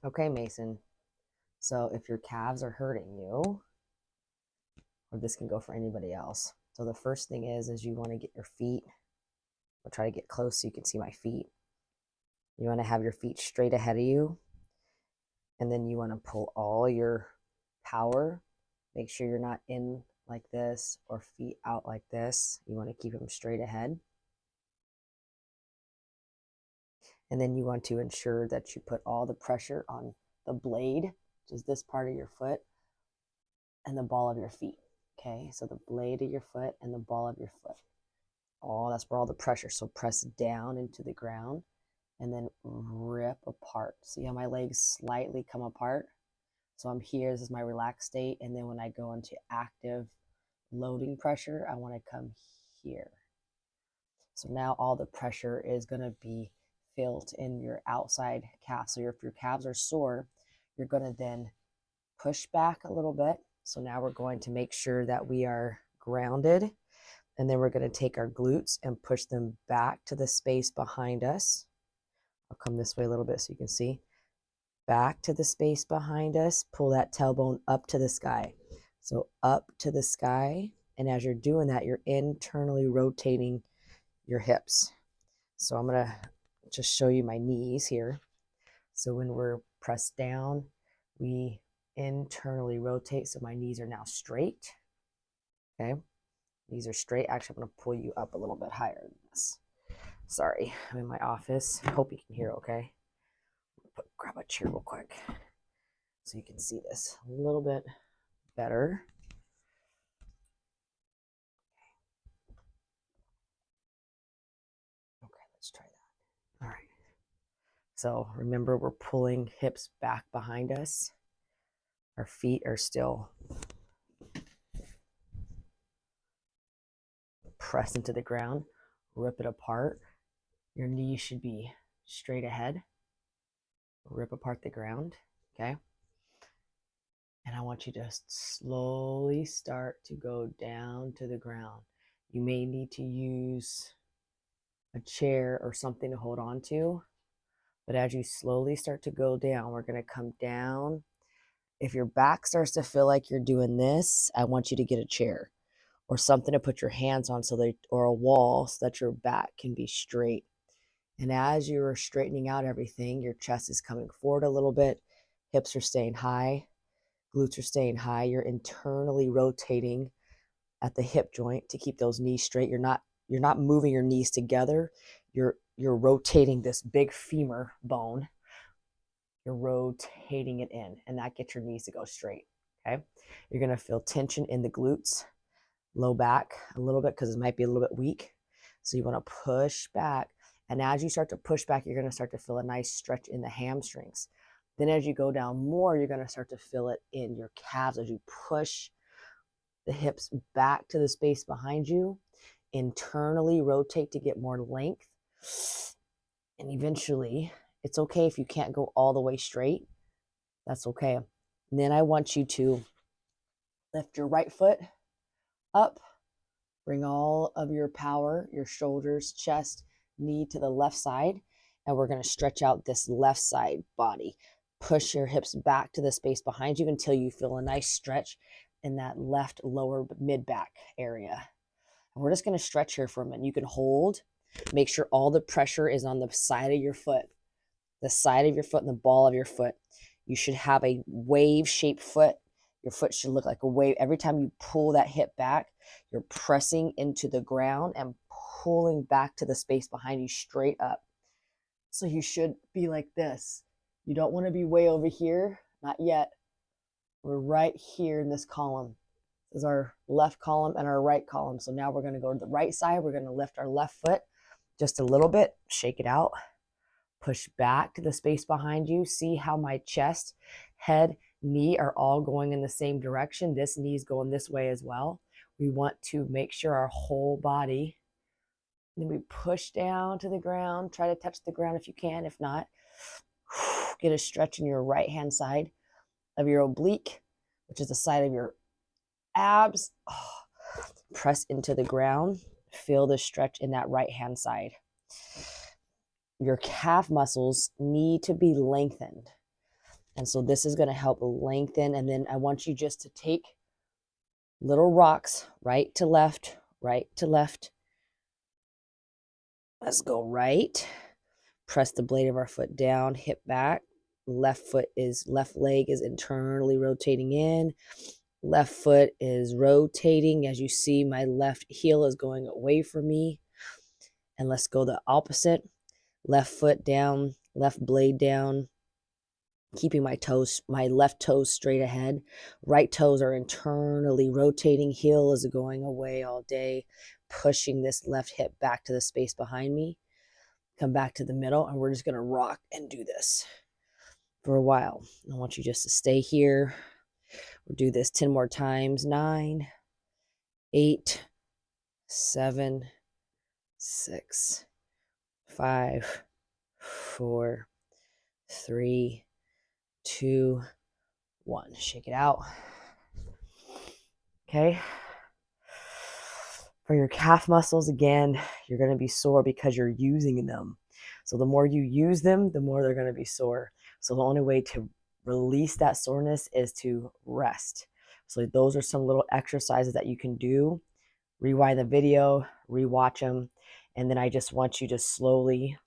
Okay, Mason. So if your calves are hurting you, or this can go for anybody else. So the first thing is you want to get your feet. I'll try to get close so you can see my feet. You want to have your feet straight ahead of you, and then you want to pull all your power. Make sure you're not in like this or feet out like this. You want to keep them straight ahead. And then you want to ensure that you put all the pressure on the blade, which is this part of your foot, and the ball of your feet. Okay, so the blade of your foot and the ball of your foot. Oh, that's where all the pressure. So press down into the ground and then rip apart. See how my legs slightly come apart? So I'm here, this is my relaxed state. And then when I go into active loading pressure, I want to come here. So now all the pressure is going to be felt in your outside calf. So if your calves are sore, you're going to then push back a little bit. So now we're going to make sure that we are grounded. And then we're going to take our glutes and push them back to the space behind us. I'll come this way a little bit so you can see. Back to the space behind us. Pull that tailbone up to the sky. So up to the sky. And as you're doing that, you're internally rotating your hips. So I'm going to just show you my knees here. So when we're pressed down, we internally rotate. So my knees are now straight. Okay. Knees are straight. Actually, I'm going to pull you up a little bit higher than this. Sorry, I'm in my office. Hope you can hear okay. Grab a chair real quick so you can see this a little bit better. Okay, let's try that. All right. So remember, we're pulling hips back behind us. Our feet are still pressed into the ground. Rip it apart. Your knees should be straight ahead. Rip apart the ground. Okay. And I want you to slowly start to go down to the ground. You may need to use a chair or something to hold on to. But as you slowly start to go down, we're going to come down. If your back starts to feel like you're doing this, I want you to get a chair or something to put your hands on or a wall so that your back can be straight. And as you're straightening out everything, your chest is coming forward a little bit. Hips are staying high. Glutes are staying high. You're internally rotating at the hip joint to keep those knees straight. You're not moving your knees together. You're rotating this big femur bone. You're rotating it in, and that gets your knees to go straight. Okay. You're going to feel tension in the glutes, low back a little bit because it might be a little bit weak. So you want to push back. And as you start to push back, you're going to start to feel a nice stretch in the hamstrings. Then as you go down more, you're going to start to feel it in your calves as you push the hips back to the space behind you. Internally rotate to get more length. And eventually, it's okay if you can't go all the way straight. That's okay. And then I want you to lift your right foot up. Bring all of your power, your shoulders, chest, knee to the left side. And we're going to stretch out this left side body. Push your hips back to the space behind you until you feel a nice stretch in that left lower mid back area. And we're just going to stretch here for a minute. You can hold. Make sure all the pressure is on the side of your foot, the side of your foot and the ball of your foot. You should have a wave-shaped foot. Your foot should look like a wave. Every time you pull that hip back, you're pressing into the ground and pulling back to the space behind you straight up. So you should be like this. You don't want to be way over here. Not yet. We're right here in this column. This is our left column and our right column. So now we're going to go to the right side. We're going to lift our left foot just a little bit. Shake it out. Push back to the space behind you. See how my chest, head, knee are all going in the same direction. This knee is going this way as well. We want to make sure our whole body. Then we push down to the ground. Try to touch the ground if you can. If not, get a stretch in your right hand side of your oblique, which is the side of your abs. Press into the ground. Feel the stretch in that right hand side. Your calf muscles need to be lengthened. And so this is going to help lengthen. And then I want you just to take little rocks, right to left, right to left. Let's go right. Press the blade of our foot down, hip back. Left leg is internally rotating in. Left foot is rotating. As you see, my left heel is going away from me. And let's go the opposite. Left foot down, left blade down. Keeping my left toes straight ahead. Right toes are internally rotating. Heel is going away all day. Pushing this left hip back to the space behind me. Come back to the middle, and we're just going to rock and do this for a while. I want you just to stay here. We'll do this 10 more times. 9, 8, 7, 6, 5, 4, 3, 2, 1. Shake it out. Okay. For your calf muscles, again, you're going to be sore because you're using them. So the more you use them, the more they're going to be sore. So the only way to release that soreness is to rest. So those are some little exercises that you can do. Rewind the video, rewatch them, and then I just want you to slowly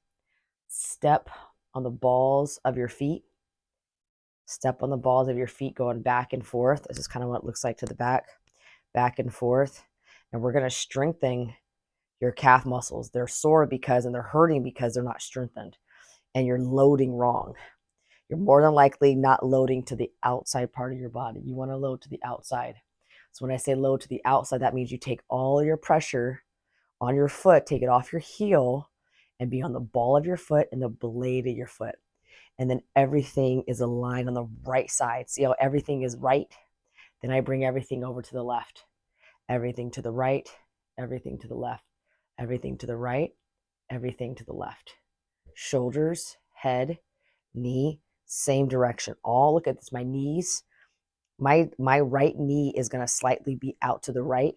step on the balls of your feet. Step on the balls of your feet going back and forth. This is kind of what it looks like to the back and forth. And we're going to strengthen your calf muscles. They're sore and they're hurting because they're not strengthened. And you're loading wrong. You're more than likely not loading to the outside part of your body. You want to load to the outside. So when I say load to the outside, that means you take all your pressure on your foot, take it off your heel, and be on the ball of your foot and the blade of your foot. And then everything is aligned on the right side. See how everything is right? Then I bring everything over to the left. Everything to the right, everything to the left, everything to the right, everything to the left. Shoulders, head, knee, same direction. All look at this. My knees, my right knee is going to slightly be out to the right.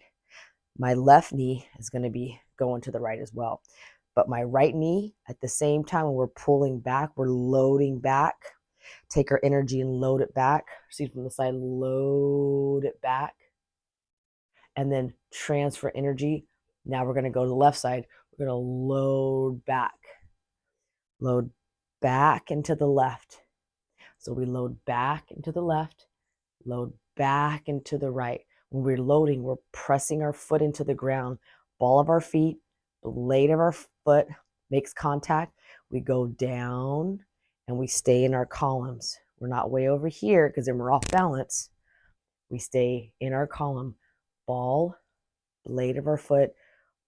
My left knee is going to be going to the right as well. But my right knee, at the same time, when we're pulling back, we're loading back. Take our energy and load it back. See from the side, load it back. And then transfer energy. Now we're going to go to the left side. We're going to load back into the left. So we load back into the left, load back into the right. When we're loading, we're pressing our foot into the ground. Ball of our feet, blade of our foot makes contact. We go down and we stay in our columns. We're not way over here because then we're off balance. We stay in our column. Ball, blade of our foot,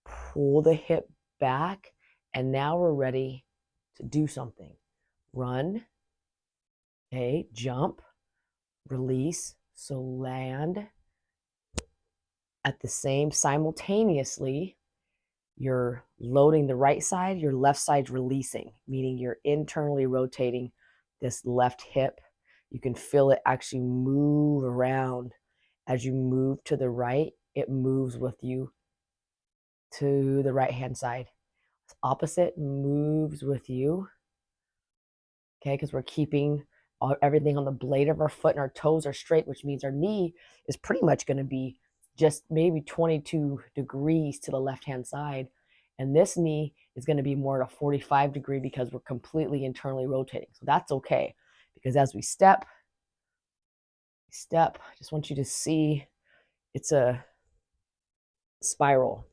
pull the hip back, and now we're ready to do something. Run, okay, jump, release, so land. At the same simultaneously, you're loading the right side, your left side's releasing, meaning you're internally rotating this left hip. You can feel it actually move around. As you move to the right, it moves with you to the right hand side. Opposite moves with you. Okay, because we're keeping everything on the blade of our foot, and our toes are straight, which means our knee is pretty much going to be just maybe 22 degrees to the left hand side. And this knee is going to be more at a 45 degree because we're completely internally rotating. So that's okay, because as we step, I just want you to see it's a spiral.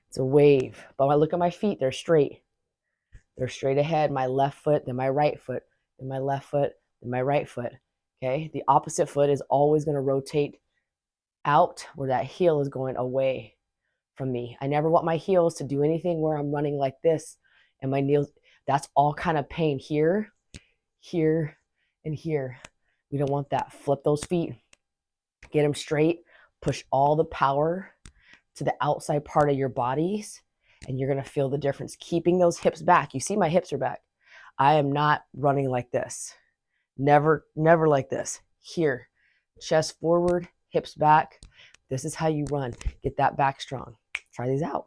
It's a wave. But when I look at my feet, they're straight. They're straight ahead. My left foot, then my right foot, then my left foot, then my right foot. Okay. The opposite foot is always going to rotate out where that heel is going away from me. I never want my heels to do anything where I'm running like this and my knees. That's all kind of pain here, here, and here. We don't want that. Flip those feet. Get them straight. Push all the power to the outside part of your bodies, and you're going to feel the difference. Keeping those hips back. You see my hips are back. I am not running like this. Never like this. Here, chest forward, hips back. This is how you run. Get that back strong. Try these out.